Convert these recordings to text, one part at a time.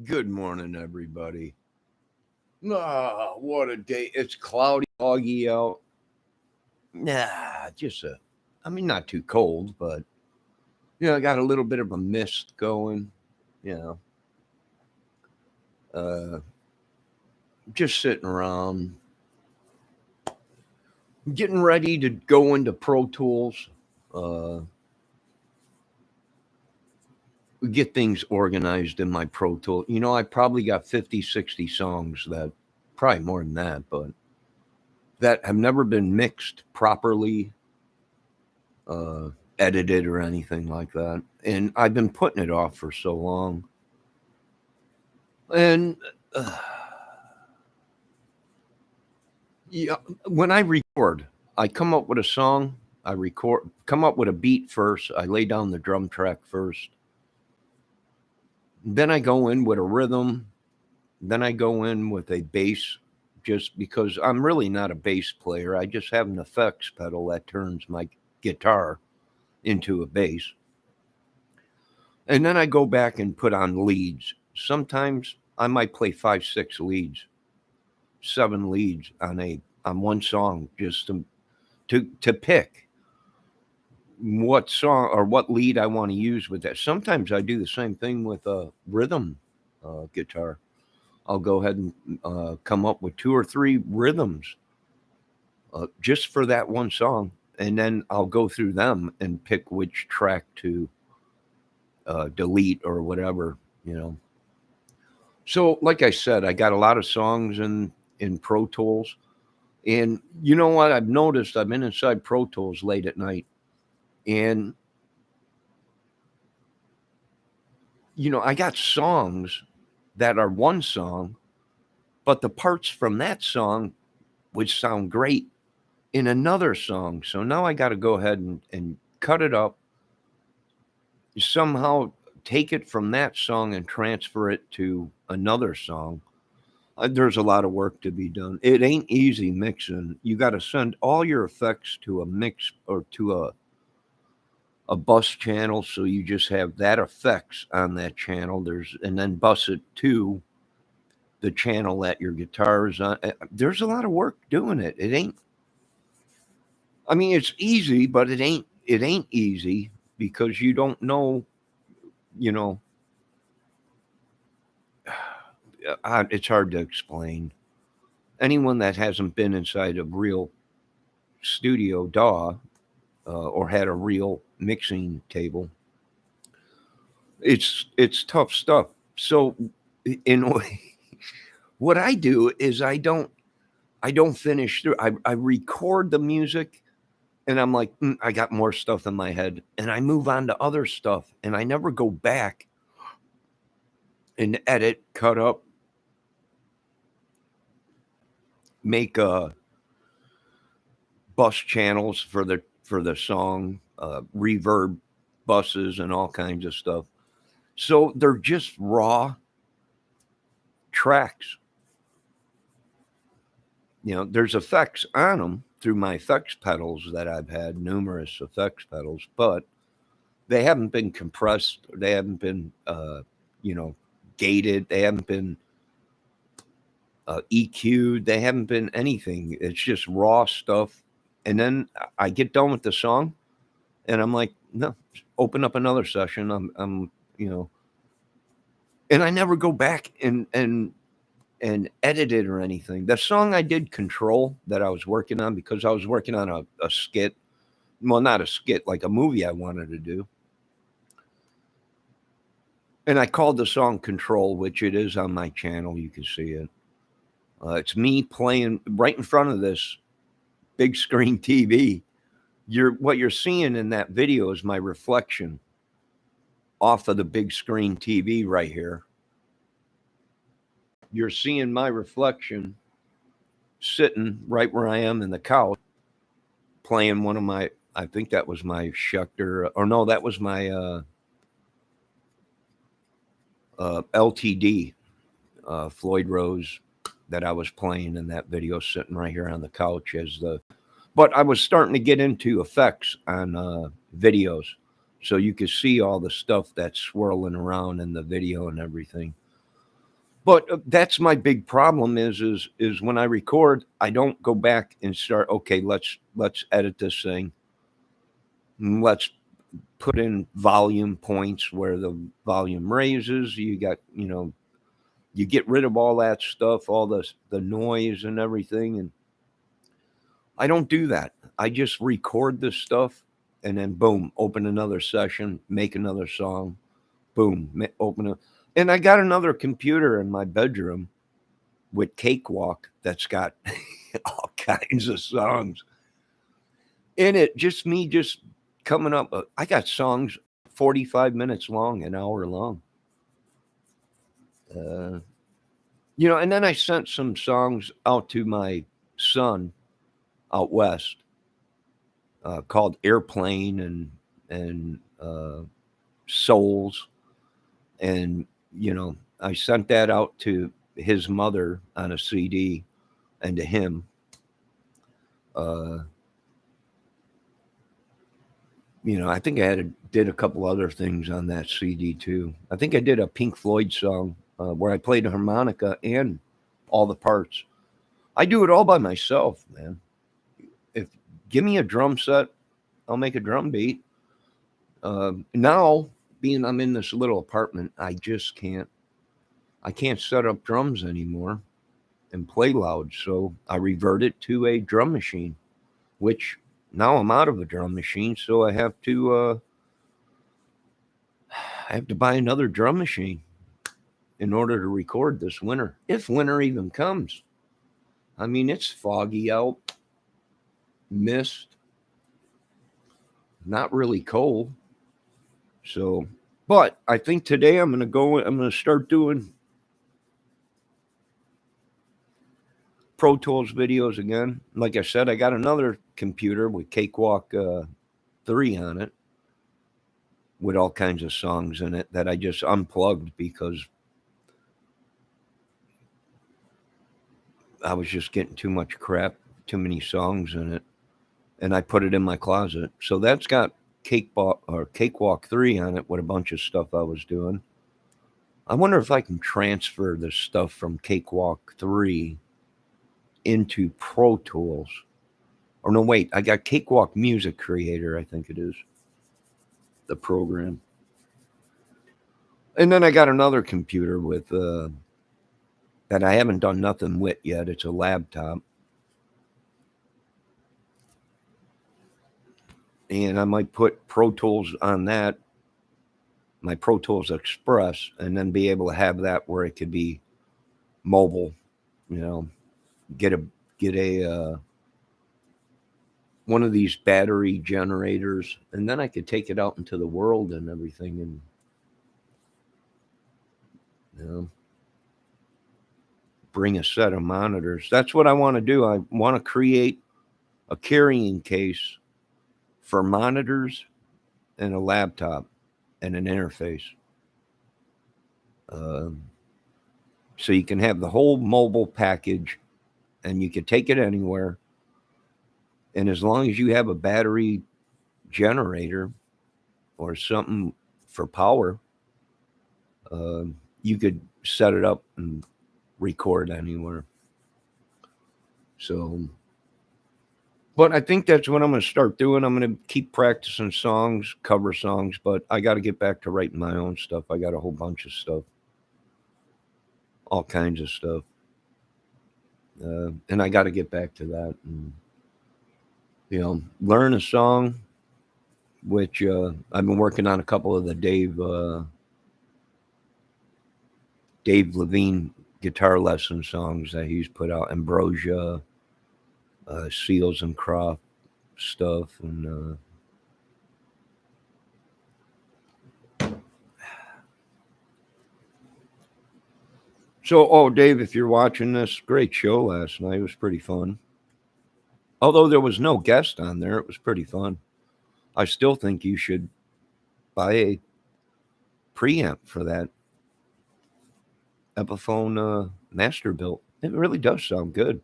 Good morning, everybody. What a day. It's cloudy, foggy out. Not too cold, but, I got a little bit of a mist going, you know, uh, just sitting around, getting ready to go into Pro Tools, uh, get things organized in my Pro Tool. I probably got 50, 60 songs probably more than that, but that have never been mixed properly, uh, edited or anything like that. And I've been putting it off for so long. And uh, yeah, when I record, I come up with a song. Come up with a beat first. I lay down the drum track first. Then I go in with a rhythm. Then I go in with a bass, just because I'm really not a bass player. I just have an effects pedal that turns my guitar into a bass. And then I go back and put on leads. Sometimes I might play 5, 6 leads, 7 leads on one song, just to pick what song or what lead I want to use with that. Sometimes I do the same thing with a rhythm guitar. I'll go ahead and come up with 2 or 3 rhythms just for that one song, and then I'll go through them and pick which track to delete or whatever, you know. So, like I said, I got a lot of songs in Pro Tools, and you know what? I've noticed I've been inside Pro Tools late at night, and I got songs that are one song, but the parts from that song would sound great in another song. So now I got to go ahead and cut it up, somehow take it from that song and transfer it to another song. There's a lot of work to be done. It ain't easy mixing. You got to send all your effects to a mix or to a bus channel, so you just have that effects on that channel. And then bus it to the channel that your guitar is on. There's a lot of work doing it. It ain't. I mean, it's easy, but it ain't. It ain't easy because you don't know. You know, it's hard to explain. Anyone that hasn't been inside a real studio DAW or had a real mixing table, it's tough stuff. So, in a way, what I do is I don't finish through. I record the music, and I'm like, I got more stuff in my head, and I move on to other stuff, and I never go back and edit, cut up, make bus channels for the song, reverb buses, and all kinds of stuff. So they're just raw tracks. There's effects on them through my effects pedals that I've had, numerous effects pedals, but they haven't been compressed. They haven't been, you know, gated. They haven't been EQ'd. They haven't been anything. It's just raw stuff. And then I get done with the song, and I'm like, no, open up another session. You know, and I never go back and edit it or anything. The song I did Control that I was working on, because I was working on a skit. Well, not a skit, like a movie I wanted to do. And I called the song Control, which it is on my channel. You can see it. It's me playing right in front of this big screen TV. What you're seeing in that video is my reflection off of the big screen TV right here. You're seeing my reflection sitting right where I am in the couch, playing one of my, I think that was my Schecter, or no, that was my LTD, Floyd Rose, that I was playing in that video, sitting right here on the couch but I was starting to get into effects on videos, so you could see all the stuff that's swirling around in the video and everything. But that's my big problem is when I record, I don't go back and start, okay, let's edit this thing. Let's put in volume points where the volume raises. You got, you get rid of all that stuff, all the noise and everything. And I don't do that. I just record this stuff and then boom, open another session, make another song, boom, open it. And I got another computer in my bedroom with Cakewalk that's got all kinds of songs in it. Just me just coming up. I got songs 45 minutes long, an hour long. And then I sent some songs out to my son out west called Airplane and Souls. And, I sent that out to his mother on a CD and to him. I think I did a couple other things on that CD too. I think I did a Pink Floyd song where I played a harmonica and all the parts. I do it all by myself, man. Give me a drum set, I'll make a drum beat. Now, being I'm in this little apartment, I just can't. I can't set up drums anymore and play loud, so I reverted to a drum machine, which now I'm out of a drum machine, so I have to buy another drum machine in order to record this winter, if winter even comes. I mean, it's foggy out, mist, not really cold. So, but I think today I'm going to start doing Pro Tools videos again. Like I said, I got another computer with Cakewalk 3 on it with all kinds of songs in it that I just unplugged because I was just getting too much crap, too many songs in it, and I put it in my closet. So that's got Cakewalk 3 on it with a bunch of stuff I was doing. I wonder if I can transfer the stuff from Cakewalk 3 into Pro Tools. Or no, wait, I got Cakewalk Music Creator, I think it is, the program. And then I got another computer with that I haven't done nothing with yet. It's a laptop. And I might put Pro Tools on that, my Pro Tools Express, and then be able to have that where it could be mobile, get a one of these battery generators, and then I could take it out into the world and everything, and bring a set of monitors. That's what I want to do. I want to create a carrying case for monitors and a laptop and an interface. So you can have the whole mobile package and you can take it anywhere. And as long as you have a battery generator or something for power, you could set it up and record anywhere. So, but I think that's what I'm going to start doing. I'm going to keep practicing songs, cover songs, but I got to get back to writing my own stuff. I got a whole bunch of stuff, all kinds of stuff. And I got to get back to that and, learn a song, which I've been working on a couple of the Dave Levine guitar lesson songs that he's put out, Ambrosia, Seals and Croft stuff, and so, Dave, if you're watching this, great show last night. It was pretty fun. Although there was no guest on there, it was pretty fun. I still think you should buy a preamp for that Epiphone Masterbuilt. It really does sound good.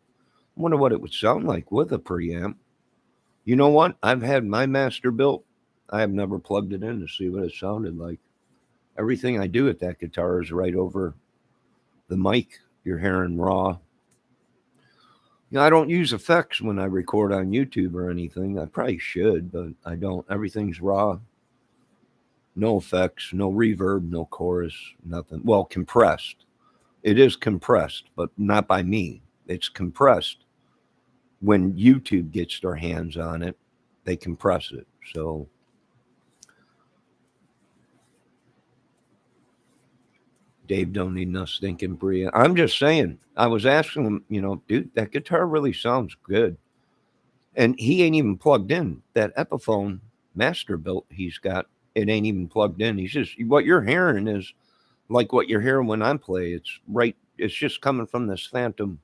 I wonder what it would sound like with a preamp. You know what? I've had my Masterbuilt. I have never plugged it in to see what it sounded like. Everything I do with that guitar is right over the mic you're hearing raw. I don't use effects when I record on YouTube or anything. I probably should, but I don't. Everything's raw. No effects, no reverb, no chorus, nothing. Well, compressed. It is compressed, but not by me. It's compressed. When YouTube gets their hands on it, they compress it. So Dave don't need no stinking preamp. I'm just saying. I was asking him, dude, that guitar really sounds good. And he ain't even plugged in. That Epiphone Masterbuilt he's got, it ain't even plugged in. He's just, what you're hearing is like what you're hearing when I play. It's just coming from this Phantom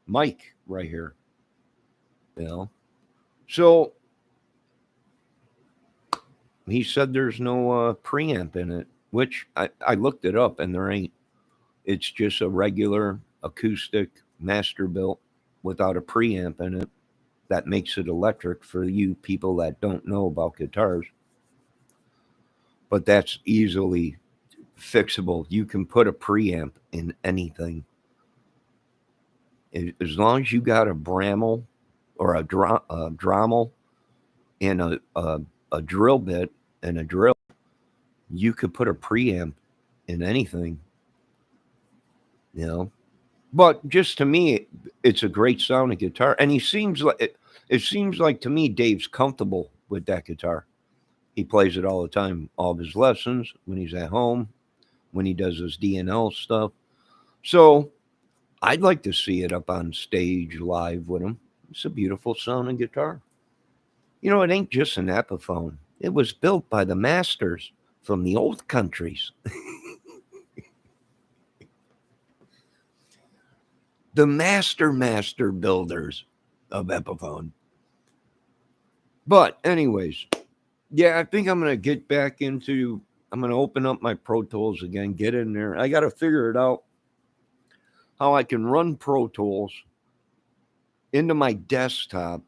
mic right here. So he said there's no preamp in it, which I looked it up and there ain't. It's just a regular acoustic Masterbuilt without a preamp in it. That makes it electric for you people that don't know about guitars. But that's easily fixable. You can put a preamp in anything. As long as you got a Bramble or a Dremel and a drill bit and a drill, you could put a preamp in anything. But just to me, it's a great sounding guitar, and it seems like to me Dave's comfortable with that guitar. He plays it all the time, all of his lessons, when he's at home, when he does his D&L stuff. So I'd like to see it up on stage live with him. It's a beautiful sounding guitar. It ain't just an Epiphone. It was built by the masters from the old countries. The master builders of Epiphone. But anyways, yeah, I think I'm going to get back I'm going to open up my Pro Tools again, get in there. I got to figure it out how I can run Pro Tools into my desktop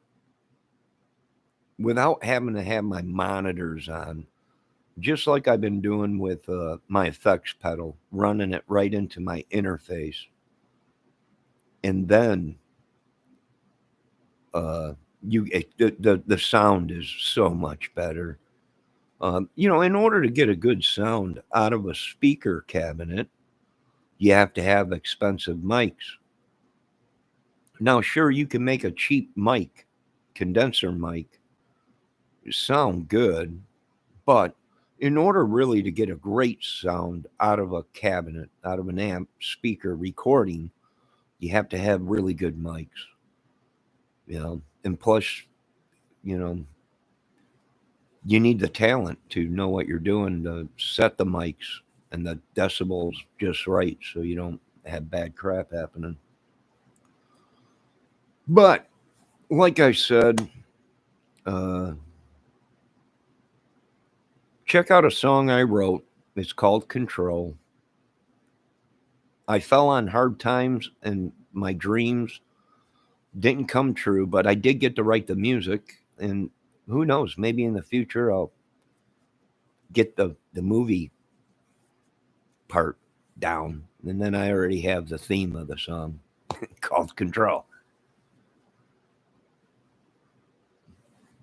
without having to have my monitors on, just like I've been doing with my effects pedal, running it right into my interface. And then the sound is so much better. In order to get a good sound out of a speaker cabinet, you have to have expensive mics. Now, sure, you can make a cheap mic, condenser mic, sound good, but in order really to get a great sound out of a cabinet, out of an amp speaker recording, you have to have really good mics. And plus, you need the talent to know what you're doing to set the mics and the decibels just right so you don't have bad crap happening. But like I said, check out a song I wrote. It's called Control. I fell on hard times and my dreams didn't come true, but I did get to write the music, and who knows, maybe in the future I'll get the movie part down, and then I already have the theme of the song called Control.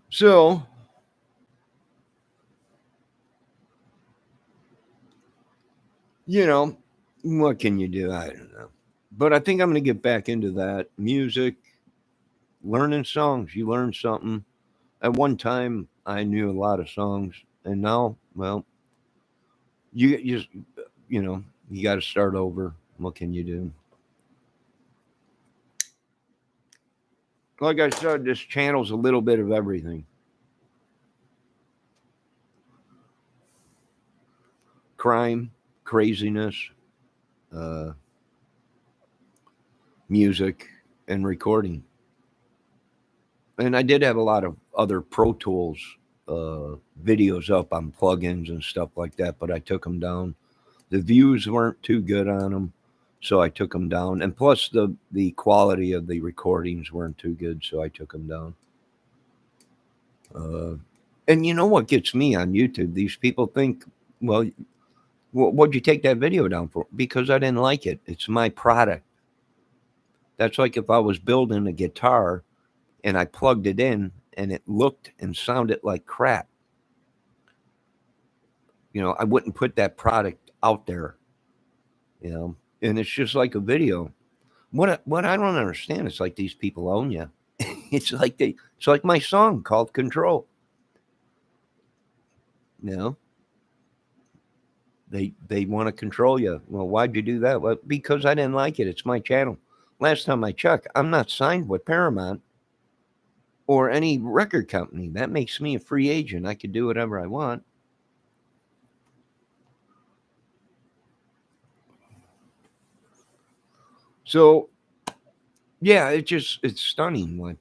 So what can you do? I don't know. But I think I'm going to get back into that music, learning songs. You learn something. At one time, I knew a lot of songs, and now, well, you just, you got to start over. What can you do? Like I said, this channel's a little bit of everything. Crime, craziness, music, and recording. And I did have a lot of other Pro Tools videos up on plugins and stuff like that, but I took them down. The views weren't too good on them, so I took them down. And plus, the quality of the recordings weren't too good, so I took them down. And you know what gets me on YouTube? These people think, well, What'd you take that video down for? Because I didn't like it. It's my product. That's like if I was building a guitar and I plugged it in and it looked and sounded like crap. I wouldn't put that product out there, and it's just like a video. What I don't understand is like these people own you. It's like my song called Control. You know, they want to control you. Well, why'd you do that? Well, because I didn't like it. It's my channel. Last time I checked, I'm not signed with Paramount or any record company. That makes me a free agent. I could do whatever I want. So yeah, it's stunning why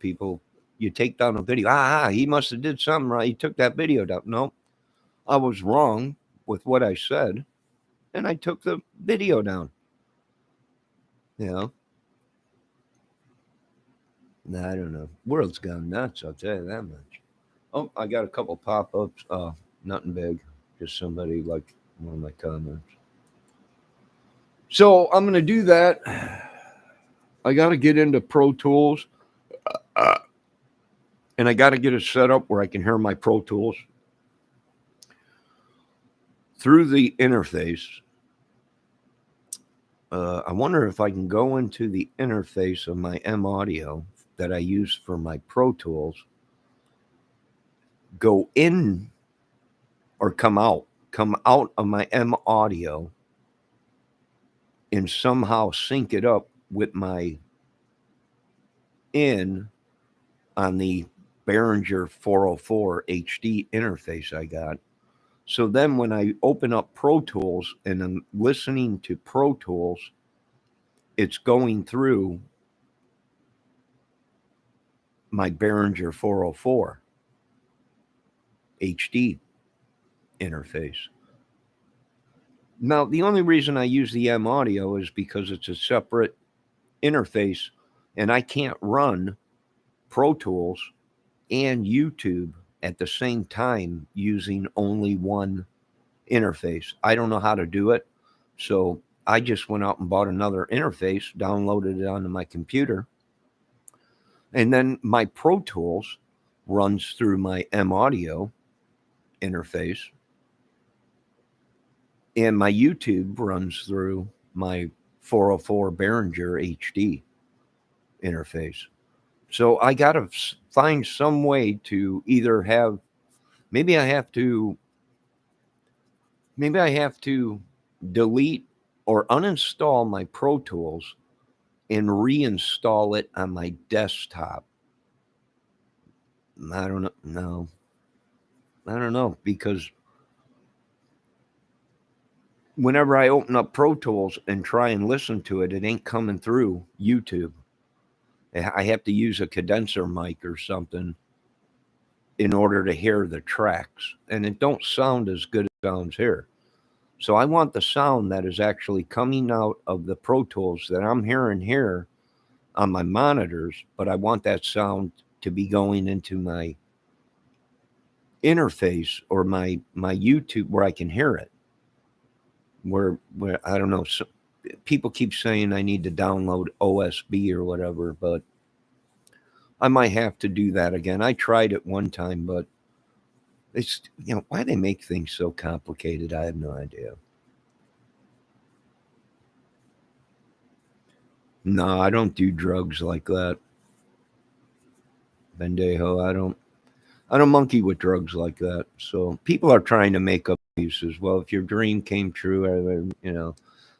you take down a video. He must have did something right. He took that video down. No, I was wrong with what I said, and I took the video down. You know, I don't know. World's gone nuts. I'll tell you that much. Oh, I got a couple pop-ups. Nothing big. Just somebody like one of my comments. So I'm gonna do that. I got to get into Pro Tools, and I got to get it set up where I can hear my Pro Tools through the interface. I wonder if I can go into the interface of my M Audio that I use for my Pro Tools, go in or come out of my M Audio and somehow sync it up with my in on the Behringer 404 HD interface I got. So then when I open up Pro Tools and I'm listening to Pro Tools, it's going through my Behringer 404 HD interface. Now, the only reason I use the M Audio is because it's a separate interface and I can't run Pro Tools and YouTube at the same time using only one interface. I don't know how to do it. So I just went out and bought another interface, downloaded it onto my computer. And then my Pro Tools runs through my M Audio interface. And my YouTube runs through my 404 Behringer HD interface. So I got to find some way to either have, maybe I have to delete or uninstall my Pro Tools and reinstall it on my desktop. I don't know. No. I don't know, because whenever I open up Pro Tools and try and listen to it, it ain't coming through YouTube. I have to use a condenser mic or something in order to hear the tracks, and it don't sound as good as it sounds here. So I want the sound that is actually coming out of the Pro Tools that I'm hearing here on my monitors, but I want that sound to be going into my interface or my YouTube where I can hear it. Where I don't know, so people keep saying I need to download OSB or whatever, but I might have to do that again. I tried it one time, but it's, why they make things so complicated, I have no idea. No, I don't do drugs like that. Bendejo, I don't monkey with drugs like that. So people are trying to make up excuses. Well, if your dream came true,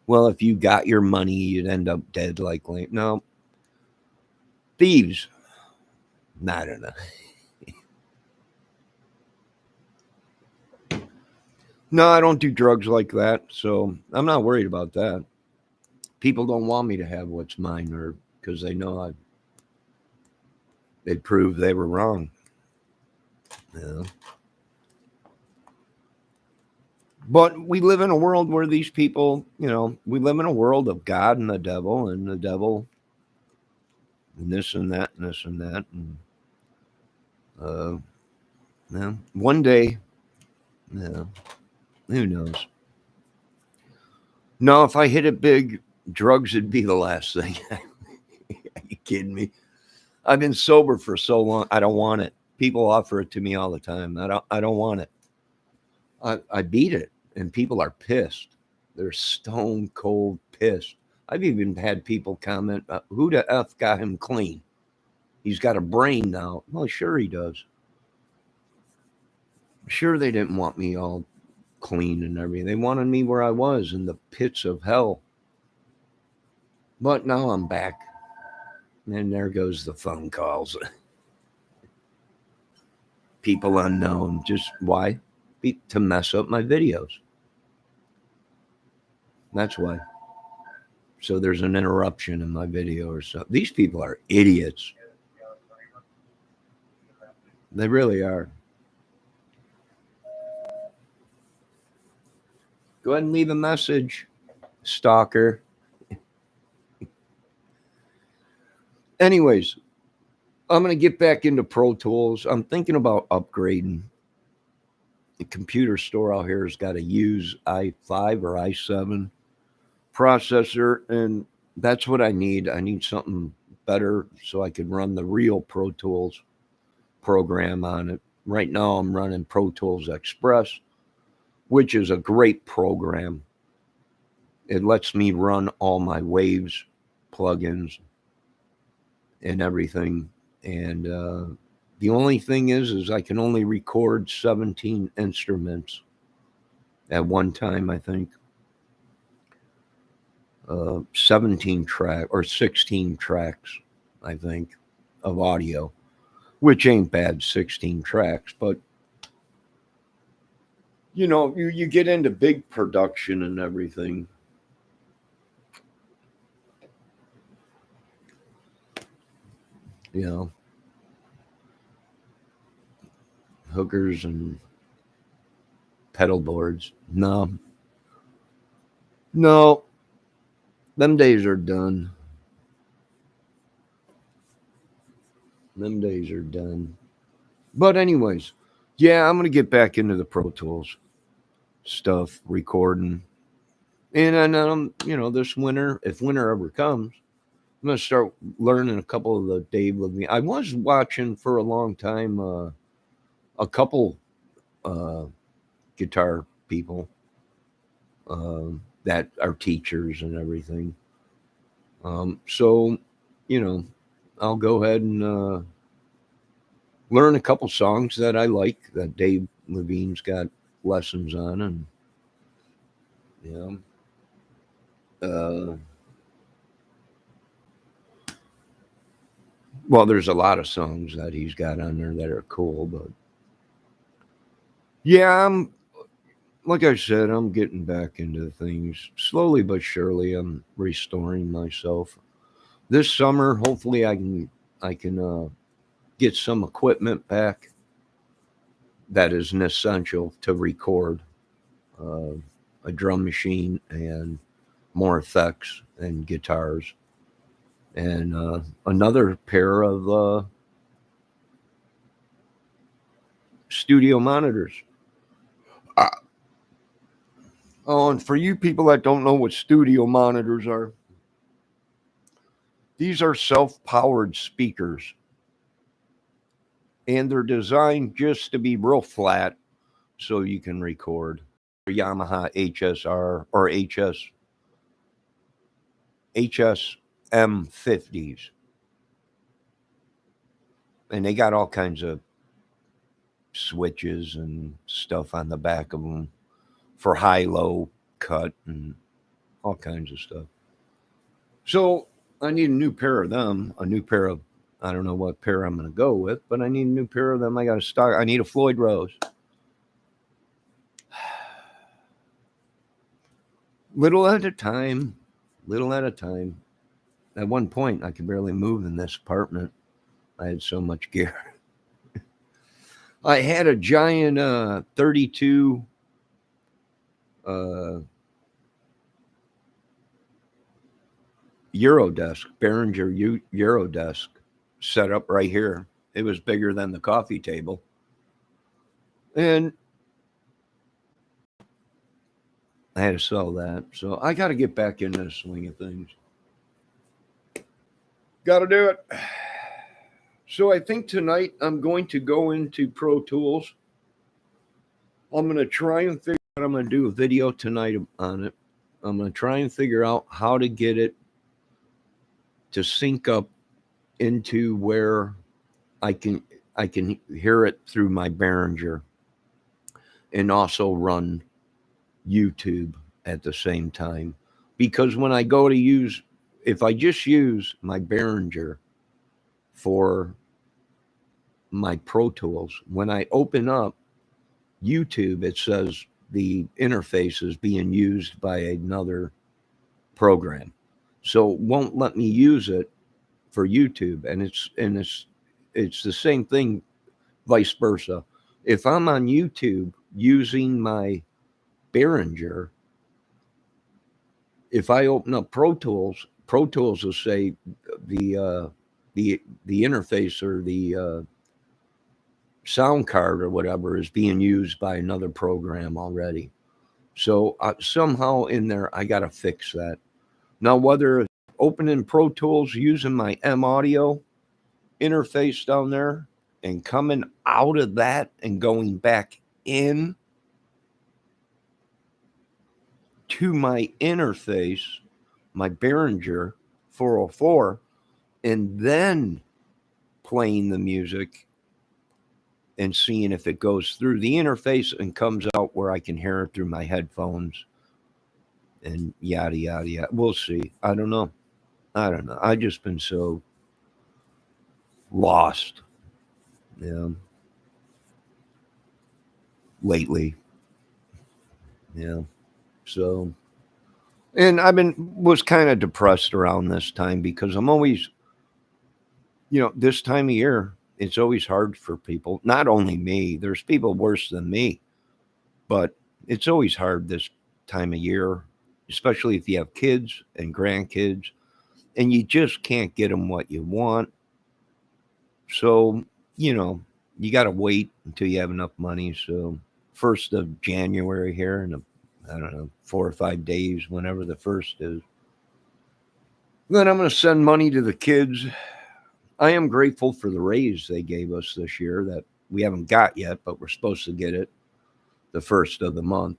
well, if you got your money, you'd end up dead like Lane. No. Thieves. I don't know. No, I don't do drugs like that, so I'm not worried about that. People don't want me to have what's mine, or because they know they'd prove they were wrong. But we live in a world where these people, we live in a world of God and the devil and this and that and this and that. And one day, who knows? No, if I hit it big, drugs would be the last thing. Are you kidding me? I've been sober for so long. I don't want it. People offer it to me all the time. I don't want it. I beat it, and people are pissed. They're stone cold pissed. I've even had people comment, "Who the f got him clean? He's got a brain now." Well, sure he does. Sure, they didn't want me all clean and everything. They wanted me where I was in the pits of hell. But now I'm back, and there goes the phone calls. People unknown. Just why? To mess up my videos. That's why. So there's an interruption in my video or so. These people are idiots. They really are. Go ahead and leave a message, stalker. Anyways, I'm going to get back into Pro Tools. I'm thinking about upgrading. The computer store out here has got a used i5 or i7 processor, and that's what I need. I need something better so I could run the real Pro Tools program on it. Right now, I'm running Pro Tools Express, which is a great program. It lets me run all my Waves plugins and everything. And the only thing is I can only record 17 instruments at one time, I think. 17 track or 16 tracks, I think, of audio, which ain't bad, 16 tracks. But, you know, you get into big production and everything. You know, hookers and pedal boards. No, them days are done. Them days are done. But anyways, yeah, I'm gonna get back into the Pro Tools stuff, recording, and then you know, this winter, if winter ever comes, I'm gonna start learning a couple of the Dave Levine. I was watching for a long time a couple uh, guitar people that are teachers and everything. So, you know, I'll go ahead and learn a couple songs that I like that Dave Levine's got lessons on, and you know, well, there's a lot of songs that he's got on there that are cool, but yeah, I'm like I said, I'm getting back into things slowly but surely. I'm restoring myself. This summer, hopefully, I can get some equipment back that is an essential to record uh, a drum machine and more effects and guitars and another pair of studio monitors. Oh, and for you people that don't know what studio monitors are, these are self-powered speakers, and they're designed just to be real flat so you can record. Yamaha HSR or HSM50s, and they got all kinds of switches and stuff on the back of them for high-low cut and all kinds of stuff. So I need a new pair of them, a new pair of, I don't know what pair I'm going to go with, but I need a new pair of them. I got to start. I need a Floyd Rose. Little at a time, little at a time. At one point, I could barely move in this apartment. I had so much gear. I had a giant 32 Eurodesk, Behringer Eurodesk set up right here. It was bigger than the coffee table. And I had to sell that. So I got to get back in the swing of things. Got to do it. So I think tonight I'm going to go into Pro Tools. I'm going to try and figure out, I'm going to do a video tonight on it. I'm going to try and figure out how to get it to sync up into where I can hear it through my Behringer and also run YouTube at the same time. Because when I go to use, if I just use my Behringer for my Pro Tools, when I open up YouTube, it says the interface is being used by another program. So it won't let me use it for YouTube. And it's the same thing, vice versa. If I'm on YouTube using my Behringer, if I open up Pro Tools will say the the interface or the sound card or whatever is being used by another program already. So somehow in there, I got to fix that. Now, whether opening Pro Tools using my M Audio interface down there and coming out of that and going back in to my interface, my Behringer 404, and then playing the music and seeing if it goes through the interface and comes out where I can hear it through my headphones and yada, yada, yada. We'll see. I don't know. I've just been so lost, lately. Yeah. So, and was kind of depressed around this time because I'm always, this time of year, it's always hard for people. Not only me, there's people worse than me, but it's always hard this time of year, especially if you have kids and grandkids, and you just can't get them what you want. So, you got to wait until you have enough money. So, 1st of January here in I don't know, 4 or 5 days, whenever the first is. Then I'm going to send money to the kids. I am grateful for the raise they gave us this year that we haven't got yet, but we're supposed to get it the first of the month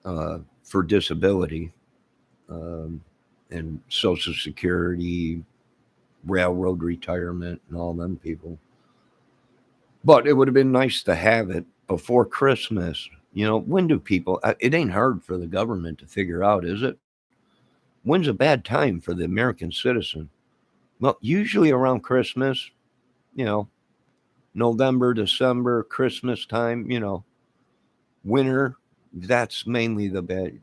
for disability and Social Security, railroad retirement, and all them people. But it would have been nice to have it before Christmas. When do people, it ain't hard for the government to figure out, is it? When's a bad time for the American citizen? Well, usually around Christmas, you know, November, December, Christmas time, winter. That's mainly the bad.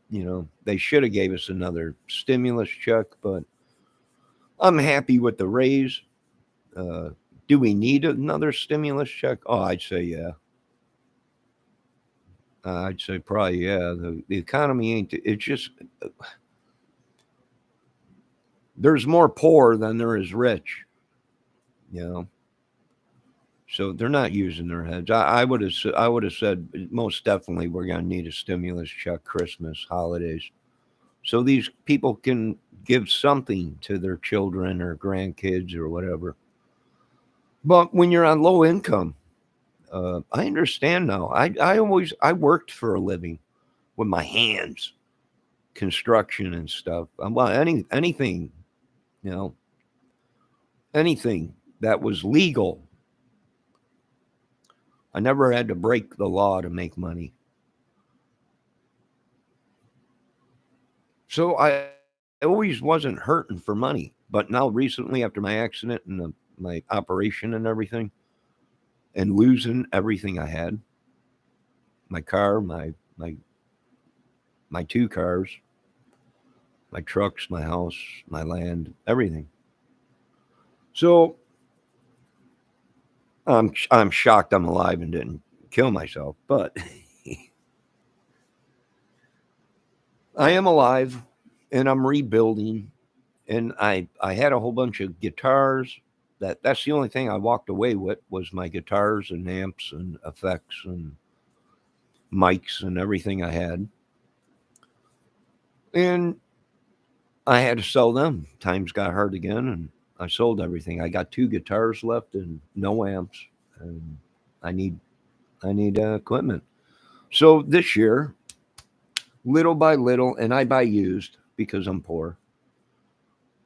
They should have gave us another stimulus check, but I'm happy with the raise. Do we need another stimulus check? Oh, I'd say yeah. I'd say probably yeah. The economy ain't. It's just there's more poor than there is rich. You know, so they're not using their heads. I would have said most definitely we're going to need a stimulus check, Christmas, holidays, so these people can give something to their children or grandkids or whatever. But when you're on low income, I understand now. I worked for a living with my hands, construction and stuff. Well, anything, you know, anything that was legal. I never had to break the law to make money. So I always wasn't hurting for money. But now recently, after my accident and my operation and everything, and losing everything I had, my car, my 2 cars, my trucks, my house, my land, everything. So I'm shocked I'm alive and didn't kill myself, but I am alive and I'm rebuilding. And I had a whole bunch of guitars. That's the only thing I walked away with was my guitars and amps and effects and mics and everything I had. And I had to sell them. Times got hard again, and I sold everything. I got 2 guitars left and no amps, and I need equipment. So this year, little by little, and I buy used because I'm poor.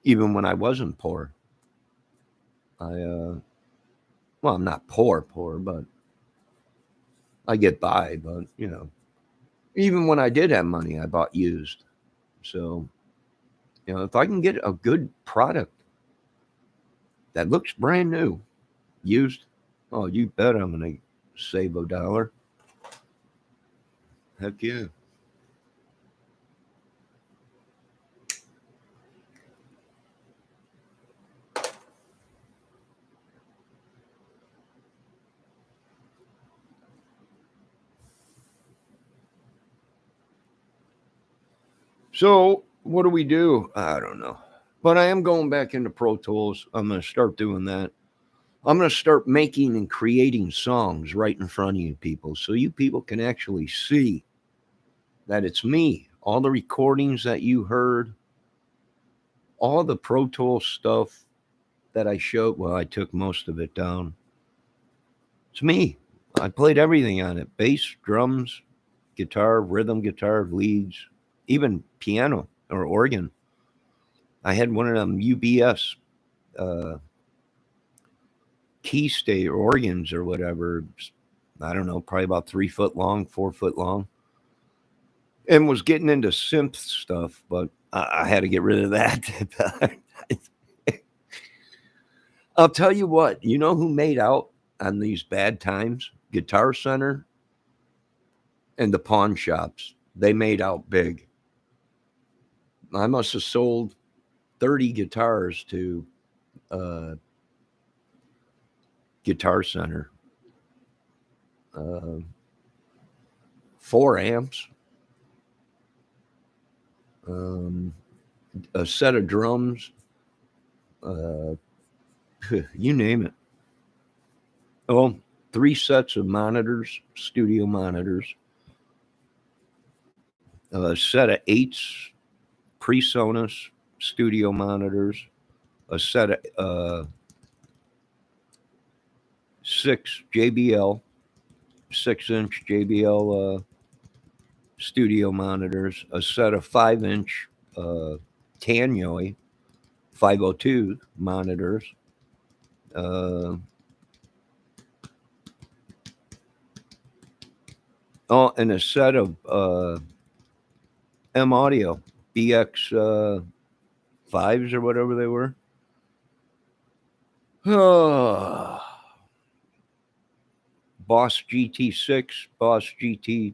Even when I wasn't poor, well, I'm not poor, but I get by. But even when I did have money, I bought used. So if I can get a good product that looks brand new, used, oh, you bet I'm gonna save $1. Heck yeah. So what do we do? I don't know. But I am going back into Pro Tools. I'm going to start doing that. I'm going to start making and creating songs right in front of you people so you people can actually see that it's me. All the recordings that you heard, all the Pro Tools stuff that I showed, well, I took most of it down. It's me. I played everything on it: bass, drums, guitar, rhythm guitar, leads, even piano or organ. I had one of them UBS uh, key state organs or whatever. I don't know, probably about 3 foot long, 4 foot long, and was getting into synth stuff, but I had to get rid of that. I'll tell you what, you know who made out on these bad times? Guitar Center and the pawn shops. They made out big. I must have sold 30 guitars to uh, Guitar Center. Uh, 4 amps, um, a set of drums, uh, you name it. Oh, 3 sets of monitors, studio monitors, a set of 8s, PreSonus studio monitors, a set of 6 JBL, 6-inch JBL studio monitors, a set of 5-inch Tannoy 502 monitors, uh, and a set of M Audio BX 5s or whatever they were. Boss GT6, Boss GT8,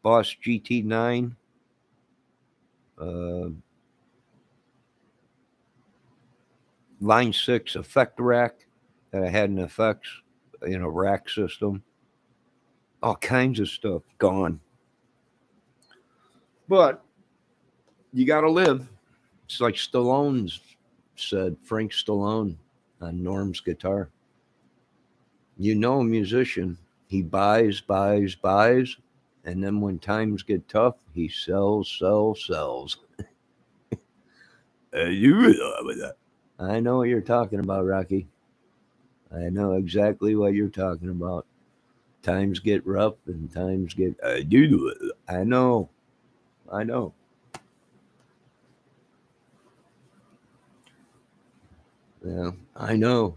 Boss GT9, Line 6 effect rack that I had in effects in a rack system. All kinds of stuff gone. But you got to live. It's like Stallone's said, Frank Stallone on Norm's guitar. You know, a musician, he buys, and then when times get tough, he sells. I know what you're talking about, Rocky. I know exactly what you're talking about. Times get rough and times get. I know. Yeah, I know.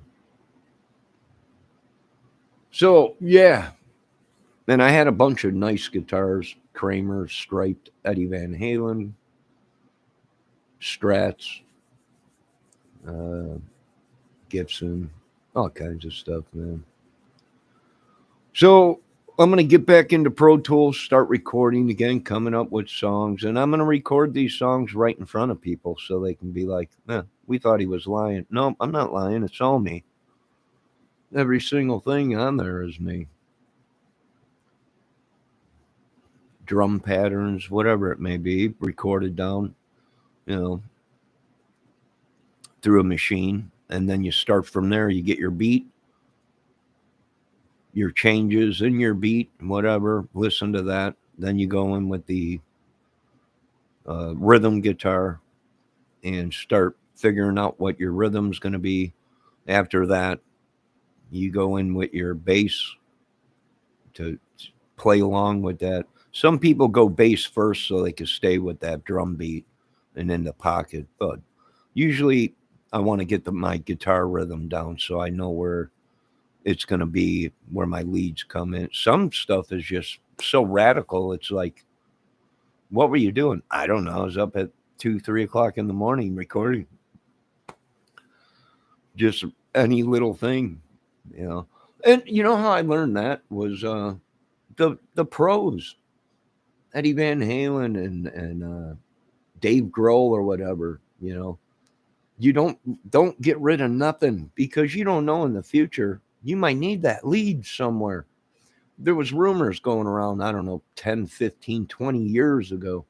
So, yeah. And I had a bunch of nice guitars: Kramer, Striped, Eddie Van Halen, Strats, uh, Gibson, all kinds of stuff, man. So I'm going to get back into Pro Tools, start recording again, coming up with songs, and I'm going to record these songs right in front of people so they can be like, we thought he was lying. No, I'm not lying. It's all me. Every single thing on there is me. Drum patterns, whatever it may be, recorded down, through a machine. And then you start from there. You get your beat. your changes in your beat, whatever. Listen to that. Then you go in with the rhythm guitar and start figuring out what your rhythm's going to be. After that, you go in with your bass to play along with that. Some people go bass first so they can stay with that drum beat and in the pocket, but usually I want to get my guitar rhythm down so I know where it's going to be, where my leads come in. Some stuff is just so radical. It's like, what were you doing? I don't know. I was up at 2, 3 o'clock in the morning recording just any little thing, you know. And you know how I learned that was the pros, Eddie Van Halen and Dave Grohl or whatever. You know, you don't get rid of nothing because you don't know in the future you might need that lead somewhere. There was rumors going around, I don't know, 10, 15, 20 years ago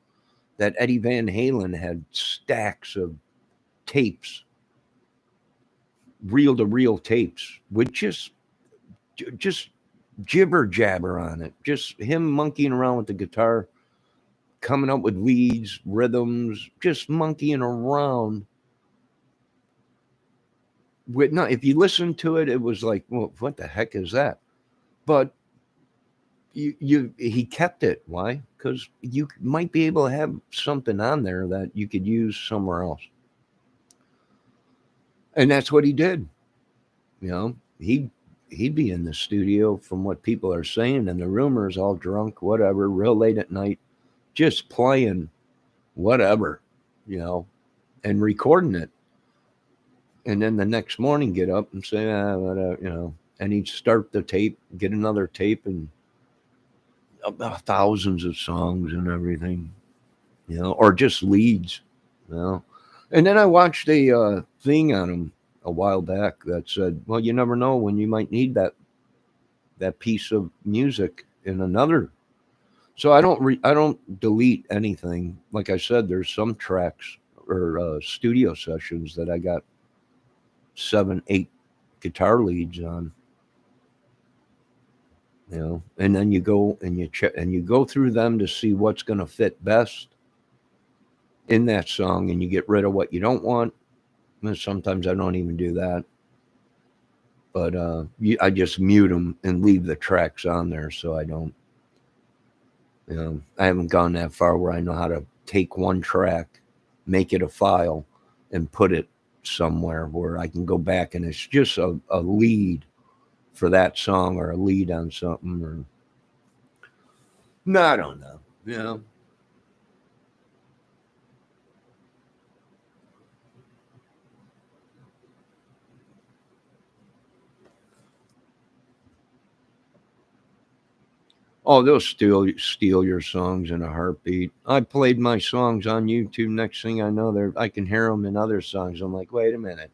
that Eddie Van Halen had stacks of tapes, reel to reel tapes with just jibber jabber on it. Just him monkeying around with the guitar, coming up with leads, rhythms, just monkeying around. With no, if you listen to it, it was like, well, what the heck is that? But he kept it. Why? Because you might be able to have something on there that you could use somewhere else. And that's what he did. You know, he'd be in the studio from what people are saying, and the rumors, all drunk, whatever, real late at night, just playing whatever, you know, and recording it. And then the next morning get up and say, whatever, you know, and he'd start the tape, get another tape, and thousands of songs and everything, you know, or just leads, you know. And then I watched a thing on him a while back that said, well, you never know when you might need that piece of music in another. So I don't delete anything. Like I said, there's some tracks or studio sessions that I got 7, 8 guitar leads on, you know, and then you go and you check and you go through them to see what's going to fit best in that song, and you get rid of what you don't want. And sometimes I don't even do that, but I just mute them and leave the tracks on there so I don't. You know, I haven't gone that far where I know how to take one track, make it a file, and put it somewhere where I can go back and it's just a lead for that song or a lead on something or no, I don't know. You know. Oh, they'll steal your songs in a heartbeat. I played my songs on YouTube. Next thing I know, I can hear them in other songs. I'm like, wait a minute,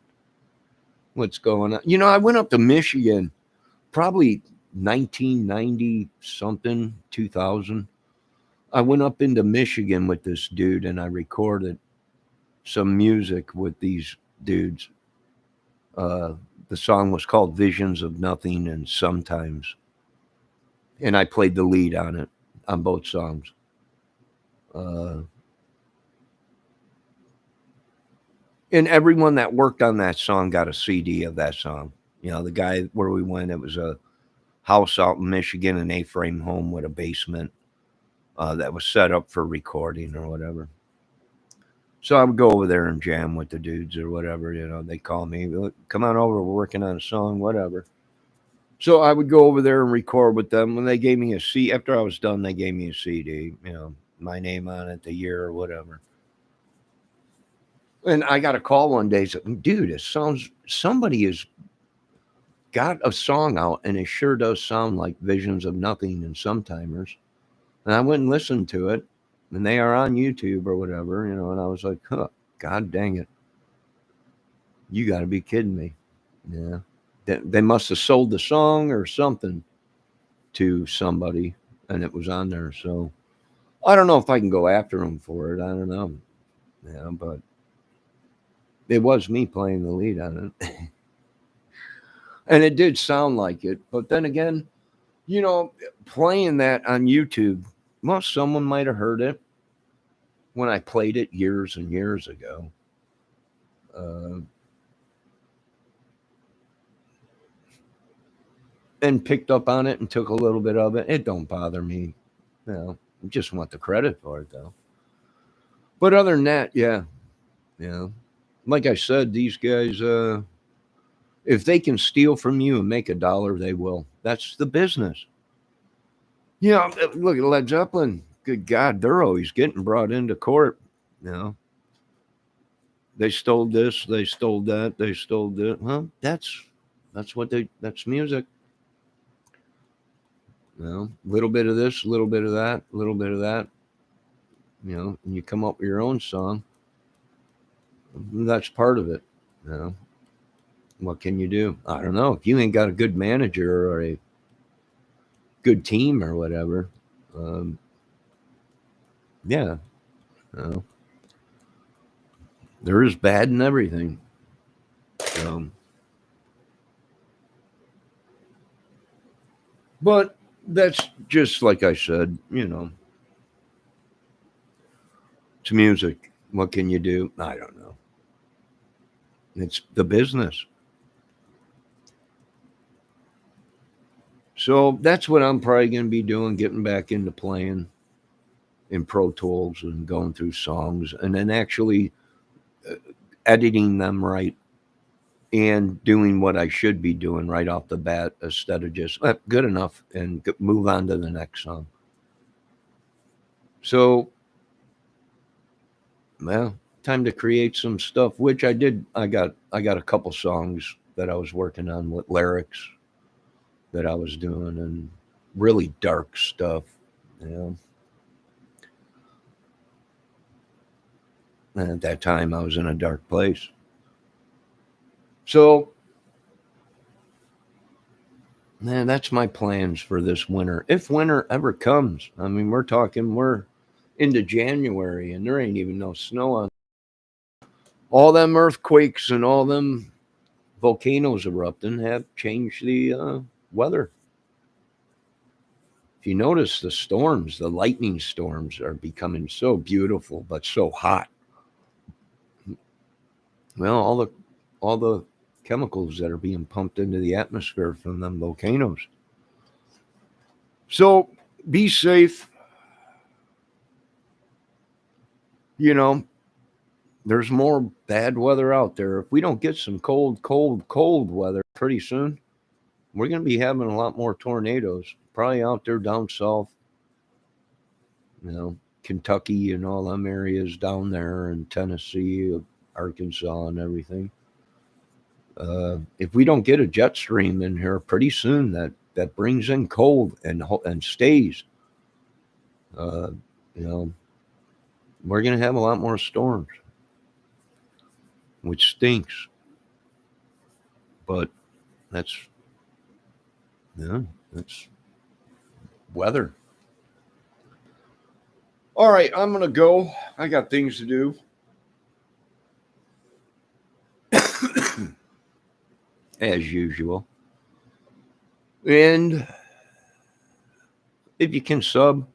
what's going on? You know, I went up to Michigan, probably 1990 something, 2000. I went up into Michigan with this dude and I recorded some music with these dudes. Uh, the song was called Visions of Nothing and Sometimes. And I played the lead on it, on both songs. Uh, and everyone that worked on that song got a CD of that song. You know, the guy where we went, it was a house out in Michigan, an A-frame home with a basement that was set up for recording or whatever. So I would go over there and jam with the dudes or whatever. You know, they call me, come on over, we're working on a song, whatever. So I would go over there and record with them. When they gave me a C, after I was done, they gave me a CD, you know, my name on it, the year or whatever. And I got a call one day, said, dude, it sounds, somebody has got a song out and it sure does sound like Visions of Nothing and Sometimers. And I went and listened to it, and they are on YouTube or whatever, you know, and I was like, huh, God dang it. You got to be kidding me. Yeah. They must have sold the song or something to somebody and it was on there. So I don't know if I can go after them for it. I don't know. Yeah, but it was me playing the lead on it. And it did sound like it. But then again, You know, playing that on YouTube, well, someone might have heard it when I played it years and years ago. Uh, and picked up on it and took a little bit of it. It don't bother me. You know, I just want the credit for it though. But other than that, yeah, yeah. Like I said, these guys, if they can steal from you and make $1, they will. That's the business. Yeah, look at Led Zeppelin. Good God, they're always getting brought into court. You know, they stole this, they stole that, they stole that. Well, that's what they. That's music. You know, a little bit of this, a little bit of that, a little bit of that. You know, and you come up with your own song. That's part of it. You know, what can you do? I don't know. If you ain't got a good manager or a good team or whatever, um, yeah, you know, there is bad in everything. Um, but that's just like I said. You know, it's music. What can you do? I don't know. It's the business. So that's what I'm probably going to be doing, getting back into playing in Pro Tools and going through songs and then actually uh, editing them right and doing what I should be doing right off the bat instead of just good enough and move on to the next song. So, well, time to create some stuff, which I did. I got a couple songs that I was working on with lyrics that I was doing and really dark stuff. You know, and at that time I was in a dark place. So, man, that's my plans for this winter. If winter ever comes, I mean, we're into January and there ain't even no snow on. All them earthquakes and all them volcanoes erupting have changed the weather. If you notice the storms, the lightning storms are becoming so beautiful but so hot. Well, all the chemicals that are being pumped into the atmosphere from them volcanoes. So be safe. You know, there's more bad weather out there. If we don't get some cold, cold, cold weather pretty soon, we're going to be having a lot more tornadoes, probably out there down south, you know, Kentucky and all them areas down there, and Tennessee, Arkansas, and everything. If we don't get a jet stream in here pretty soon, that brings in cold and stays, uh, you know, we're going to have a lot more storms, which stinks. But that's yeah, that's weather. All right, I'm gonna go. I got things to do. As usual. And if you can sub.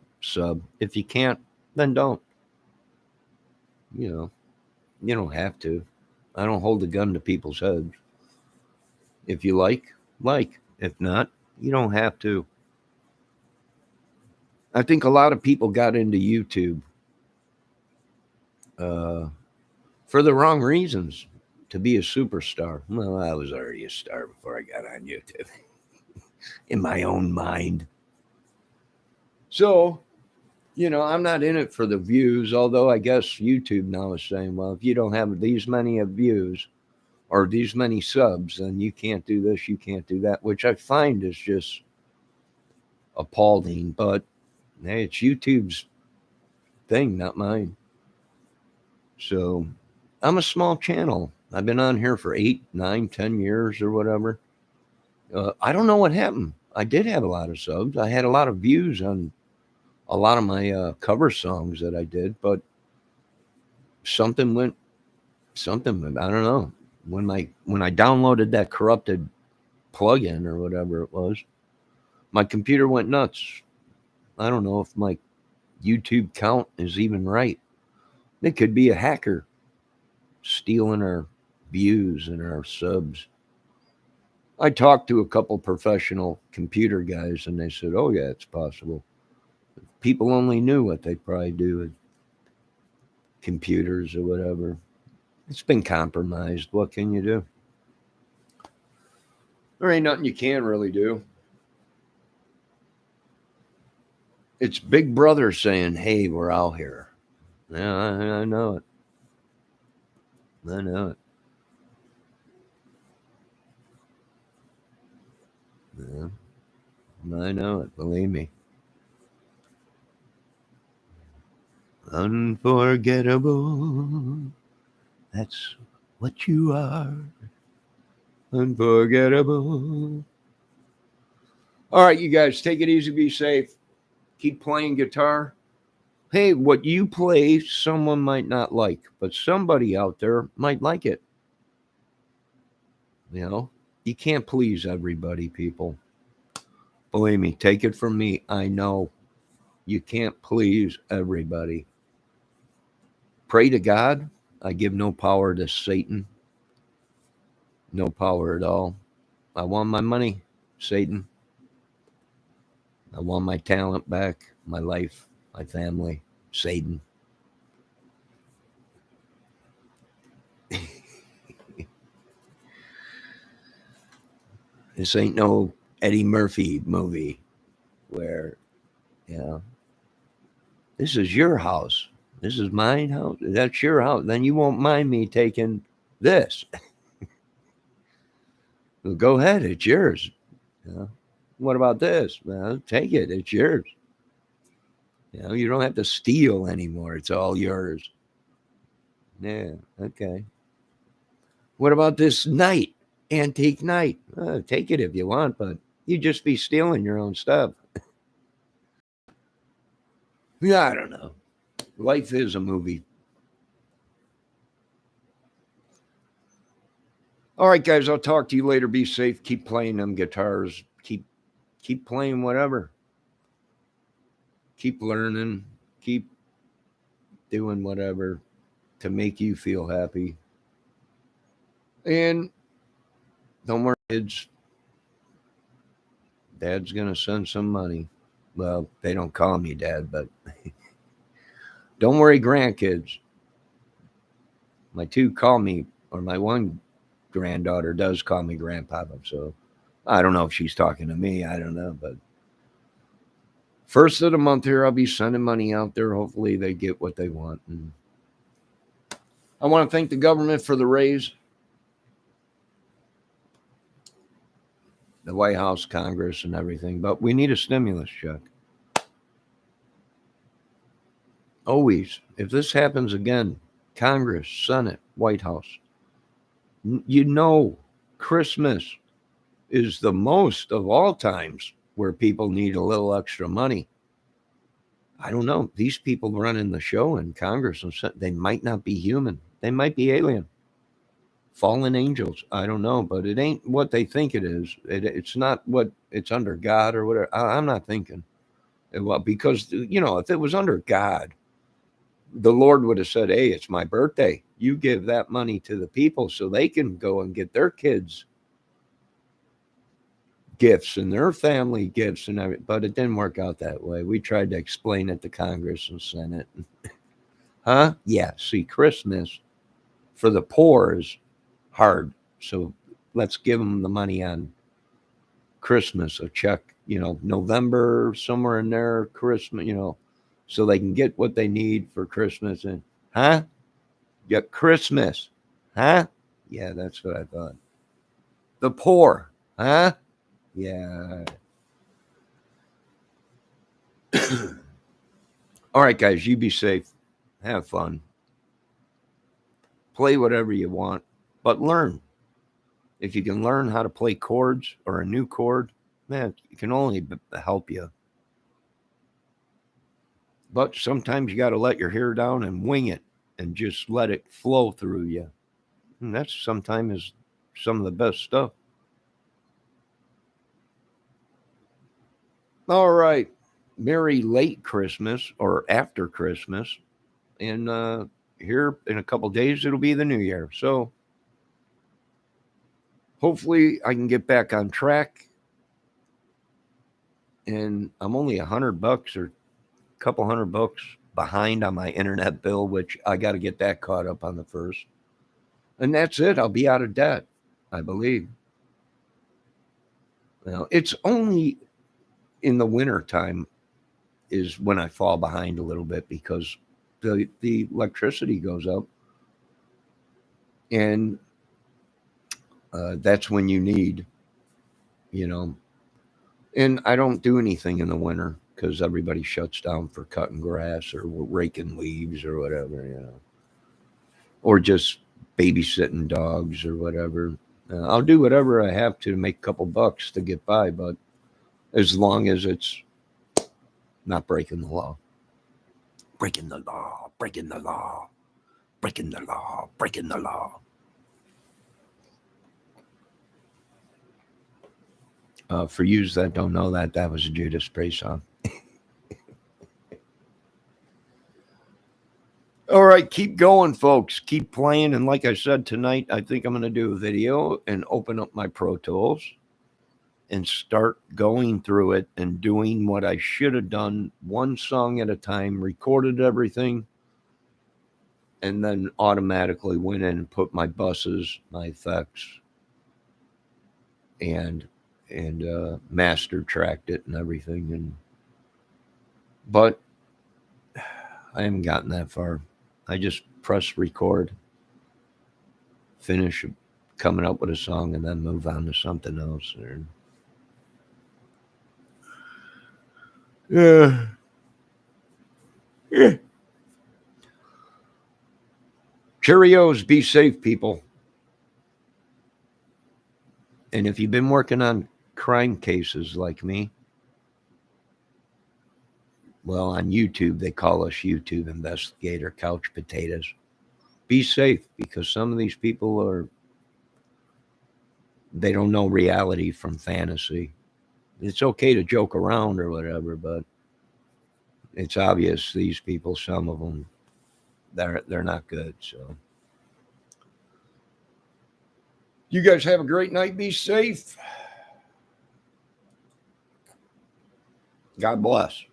If you can't, then don't. You know, you don't have to. I don't hold a gun to people's heads. If you like, like. If not, you don't have to. I think a lot of people got into YouTube uh, for the wrong reasons to be a superstar. Well, I was already a star before I got on YouTube in my own mind. So, I'm not in it for the views, although I guess YouTube now is saying, well, if you don't have these many views or these many subs, then you can't do this, you can't do that, which I find is just appalling. But hey, it's YouTube's thing, not mine. So I'm a small channel. I've been on here for 8, 9, 10 years or whatever. I don't know what happened. I did have a lot of subs. I had a lot of views on a lot of my cover songs that I did, but something went. I don't know. When I downloaded that corrupted plugin or whatever it was, My computer went nuts. I don't know if my YouTube count is even right. It could be a hacker stealing our views and our subs. I talked to a couple professional computer guys and they said, oh, yeah, it's possible. People only knew what they'd probably do with computers or whatever. It's been compromised. What can you do? There ain't nothing you can really do. It's Big Brother saying, hey, we're out here. Yeah, I know it. I know it. Yeah, I know it. Believe me. Unforgettable. That's what you are. Unforgettable. All right, you guys, take it easy. Be safe. Keep playing guitar. Hey, what you play, someone might not like, but somebody out there might like it. You know, you can't please everybody, people. Believe me, take it from me. I know you can't please everybody. Pray to God. I give no power to Satan. No power at all. I want my money, Satan. I want my talent back, my life, my family, Satan. This ain't no Eddie Murphy movie where, you know, this is your house. This is mine house. That's your house. Then you won't mind me taking this. Well, go ahead. It's yours. You know? What about this? Well, take it. It's yours. You know, you don't have to steal anymore. It's all yours. Yeah. Okay. What about this night? Antique night. Take it if you want, but you just be stealing your own stuff. Yeah, I don't know. Life is a movie. All right, guys, I'll talk to you later. Be safe. Keep playing them guitars. Keep playing whatever. Keep learning. Keep doing whatever to make you feel happy. And don't worry, kids. Dad's gonna send some money. Well, they don't call me dad, but don't worry, grandkids. My two call me, or my one granddaughter does call me grandpapa. So I don't know if she's talking to me. I don't know, but first of the month here, I'll be sending money out there. Hopefully, they get what they want. And I want to thank the government for the raise. The White House, Congress, and everything, but we need a stimulus check. Always. If this happens again, Congress, Senate, White House, you know, Christmas is the most of all times where people need a little extra money. I don't know. These people running the show in Congress, and Senate, they might not be human. They might be alien. Fallen angels. I don't know, but it ain't what they think it is. It's not what it's under God or whatever. I'm not thinking. Well, because, you know, if it was under God, the Lord would have said, hey, it's my birthday. You give that money to the people so they can go and get their kids gifts and their family gifts and everything. But it didn't work out that way. We tried to explain it to Congress and Senate. Huh? Yeah. See, Christmas for the poor is hard. So let's give them the money on Christmas, a check, you know, November, somewhere in there, Christmas, you know, so they can get what they need for Christmas. And, huh? Yeah, Christmas. Huh? Yeah, that's what I thought. The poor. Huh? Yeah. All right, guys, you be safe. Have fun. Play whatever you want, but learn. If you can learn how to play chords or a new chord, man, it can only help you. But sometimes you got to let your hair down and wing it and just let it flow through you. And that's sometimes some of the best stuff. All right. Merry late Christmas or after Christmas. And here in a couple days, it'll be the new year. So hopefully I can get back on track. And I'm only $100 or a couple $100 behind on my internet bill, which I got to get that caught up on the first. And that's it. I'll be out of debt, I believe. Now, it's only in the winter time is when I fall behind a little bit because the electricity goes up, and that's when you need, you know. And I don't do anything in the winter because everybody shuts down for cutting grass or raking leaves or whatever, or just babysitting dogs or whatever. I'll do whatever I have to make a couple bucks to get by, but as long as it's not breaking the law. Breaking the law, breaking the law, breaking the law, breaking the law. For yous that don't know that, that was a Judas Priest song. All right, keep going, folks. Keep playing. And like I said, tonight, I think I'm going to do a video and open up my Pro Tools and start going through it and doing what I should have done one song at a time, recorded everything, and then automatically went in and put my buses, my effects, and master tracked it and everything. But I haven't gotten that far. I just press record, finish coming up with a song, and then move on to something else. Yeah. Cheerios, be safe, people. And if you've been working on crime cases like me, well, on YouTube, they call us YouTube Investigator Couch Potatoes. Be safe because some of these people they don't know reality from fantasy. It's okay to joke around or whatever, but it's obvious these people, some of them, they're not good. So you guys have a great night. Be safe. God bless.